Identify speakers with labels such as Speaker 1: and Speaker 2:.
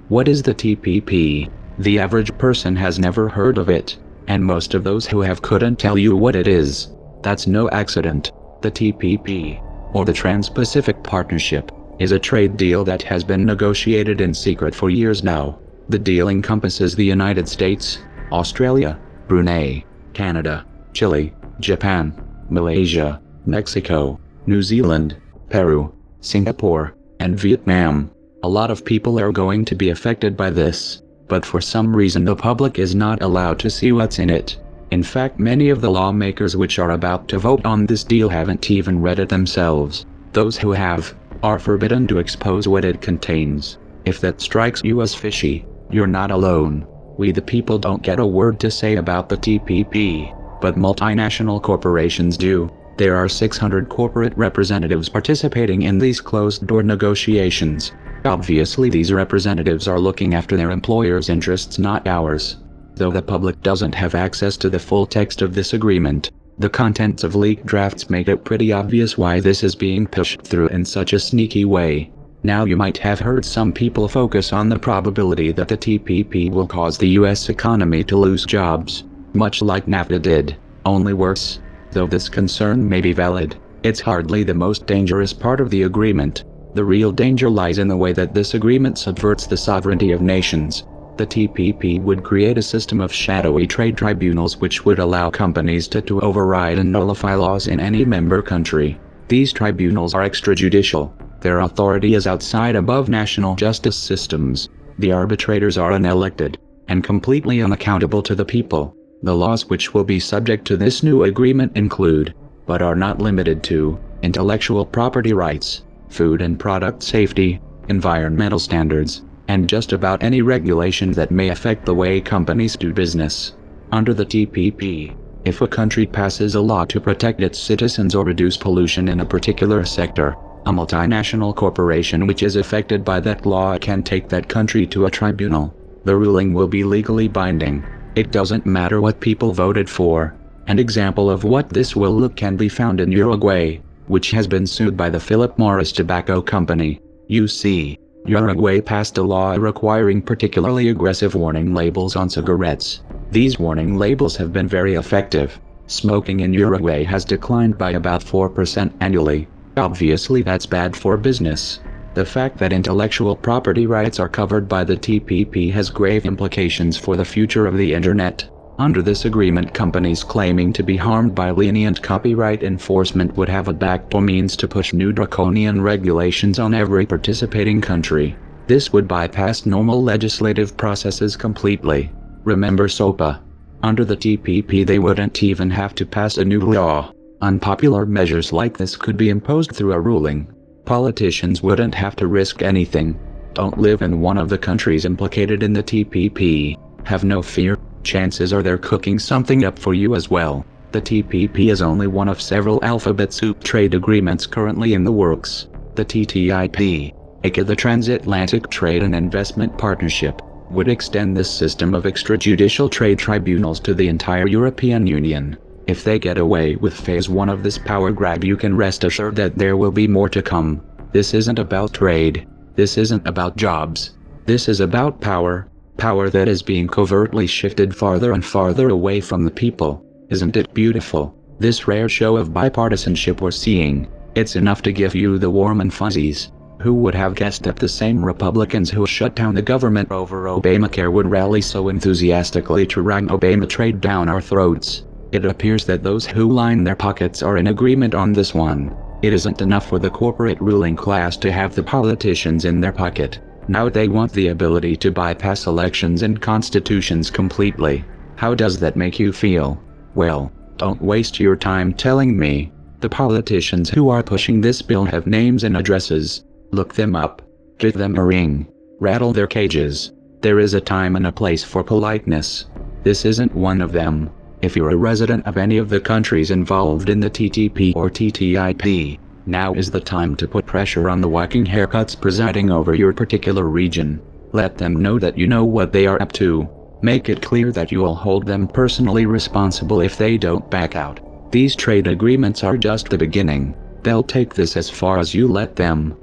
Speaker 1: What is the TPP? The average person has never heard of it, and most of those who have couldn't tell you what it is. That's no accident. The TPP, or the Trans-Pacific Partnership, is a trade deal that has been negotiated in secret for years now. The deal encompasses the United States, Australia, Brunei, Canada, Chile, Japan, Malaysia, Mexico, New Zealand, Peru, Singapore, and Vietnam. A lot of people are going to be affected by this, but for some reason the public is not allowed to see what's in it. In fact, many of the lawmakers which are about to vote on this deal haven't even read it themselves. Those who have, are forbidden to expose what it contains. If that strikes you as fishy, you're not alone. We the people don't get a word to say about the TPP, but multinational corporations do. There are 600 corporate representatives participating in these closed-door negotiations. Obviously these representatives are looking after their employers' interests, not ours. Though the public doesn't have access to the full text of this agreement, the contents of leaked drafts make it pretty obvious why this is being pushed through in such a sneaky way. Now you might have heard some people focus on the probability that the TPP will cause the US economy to lose jobs, much like NAFTA did, only worse. Though this concern may be valid, it's hardly the most dangerous part of the agreement. The real danger lies in the way that this agreement subverts the sovereignty of nations. The TPP would create a system of shadowy trade tribunals which would allow companies to override and nullify laws in any member country. These tribunals are extrajudicial. Their authority is outside above national justice systems. The arbitrators are unelected, and completely unaccountable to the people. The laws which will be subject to this new agreement include, but are not limited to, intellectual property rights, food and product safety, environmental standards, and just about any regulation that may affect the way companies do business. Under the TPP, if a country passes a law to protect its citizens or reduce pollution in a particular sector, a multinational corporation which is affected by that law can take that country to a tribunal. The ruling will be legally binding. It doesn't matter what people voted for. An example of what this will look can be found in Uruguay, which has been sued by the Philip Morris Tobacco Company. You see, Uruguay passed a law requiring particularly aggressive warning labels on cigarettes. These warning labels have been very effective. Smoking in Uruguay has declined by about 4% annually. Obviously that's bad for business. The fact that intellectual property rights are covered by the TPP has grave implications for the future of the internet. Under this agreement, companies claiming to be harmed by lenient copyright enforcement would have a backdoor means to push new draconian regulations on every participating country. This would bypass normal legislative processes completely. Remember SOPA. Under the TPP they wouldn't even have to pass a new law. Unpopular measures like this could be imposed through a ruling. Politicians wouldn't have to risk anything. Don't live in one of the countries implicated in the TPP. Have no fear. Chances are they're cooking something up for you as well. The TPP is only one of several alphabet soup trade agreements currently in the works. The t.t.i.p, aka the Transatlantic Trade and Investment Partnership, would extend this system of extrajudicial trade tribunals to the entire European Union. If they get away with phase 1 of this power grab, you can rest assured that there will be more to come. This isn't about trade. This isn't about jobs. This is about power. Power that is being covertly shifted farther and farther away from the people. Isn't it beautiful? This rare show of bipartisanship we're seeing. It's enough to give you the warm and fuzzies. Who would have guessed that the same Republicans who shut down the government over Obamacare would rally so enthusiastically to ram Obama trade down our throats? It appears that those who line their pockets are in agreement on this one. It isn't enough for the corporate ruling class to have the politicians in their pocket. Now they want the ability to bypass elections and constitutions completely. How does that make you feel? Well, don't waste your time telling me. The politicians who are pushing this bill have names and addresses. Look them up. Give them a ring. Rattle their cages. There is a time and a place for politeness. This isn't one of them. If you're a resident of any of the countries involved in the TTP or t.t.i.p, now is the time to put pressure on the whacking haircuts presiding over your particular region. Let them know that you know what they are up to. Make it clear that you will hold them personally responsible if they don't back out. These trade agreements are just the beginning. They'll take this as far as you let them.